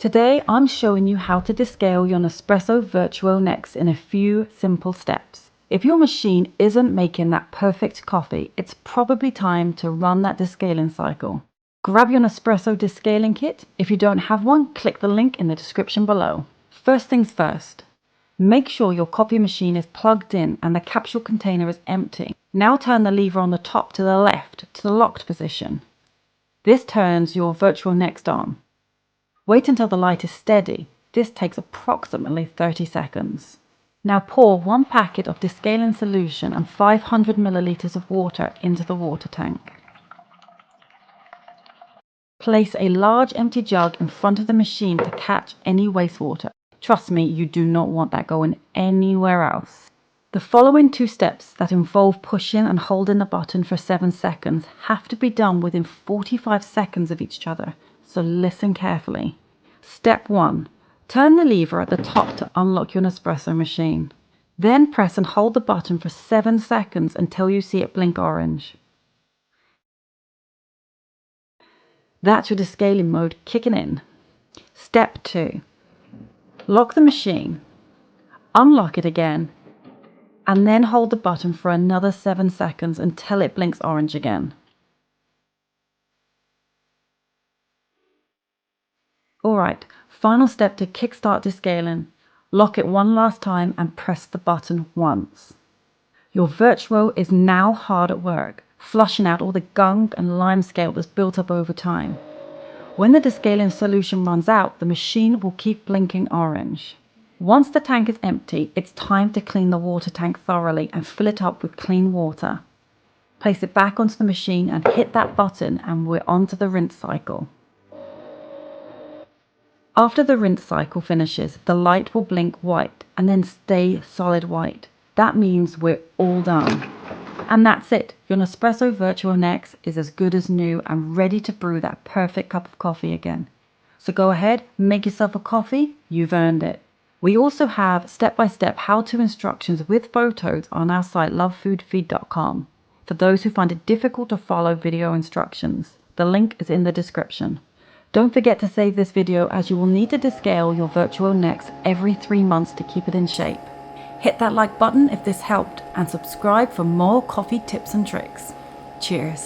Today I'm showing you how to descale your Nespresso Vertuo Next in a few simple steps. If your machine isn't making that perfect coffee, it's probably time to run that descaling cycle. Grab your Nespresso descaling kit. If you don't have one, click the link in the description below. First things first, make sure your coffee machine is plugged in and the capsule container is empty. Now turn the lever on the top to the left to the locked position. This turns your Vertuo Next on. Wait until the light is steady. This takes approximately 30 seconds. Now pour 1 packet of descaling solution and 500 milliliters of water into the water tank. Place a large empty jug in front of the machine to catch any wastewater. Trust me, you do not want that going anywhere else. The following 2 steps that involve pushing and holding the button for 7 seconds have to be done within 45 seconds of each other, so listen carefully. Step 1. Turn the lever at the top to unlock your Nespresso machine. Then press and hold the button for 7 seconds until you see it blink orange. That's your descaling mode kicking in. Step 2. Lock the machine. Unlock it again, and then hold the button for another 7 seconds until it blinks orange again. Alright, final step to kickstart descaling. Lock it one last time and press the button once. Your Vertuo is now hard at work, flushing out all the gunk and limescale that's built up over time. When the descaling solution runs out, the machine will keep blinking orange. Once the tank is empty, it's time to clean the water tank thoroughly and fill it up with clean water. Place it back onto the machine and hit that button and we're on to the rinse cycle. After the rinse cycle finishes, the light will blink white and then stay solid white. That means we're all done. And that's it. Your Nespresso Vertuo Next is as good as new and ready to brew that perfect cup of coffee again. So go ahead, make yourself a coffee. You've earned it. We also have step-by-step how-to instructions with photos on our site lovefoodfeed.com for those who find it difficult to follow video instructions. The link is in the description. Don't forget to save this video as you will need to descale your Vertuo Next every 3 months to keep it in shape. Hit that like button if this helped and subscribe for more coffee tips and tricks. Cheers.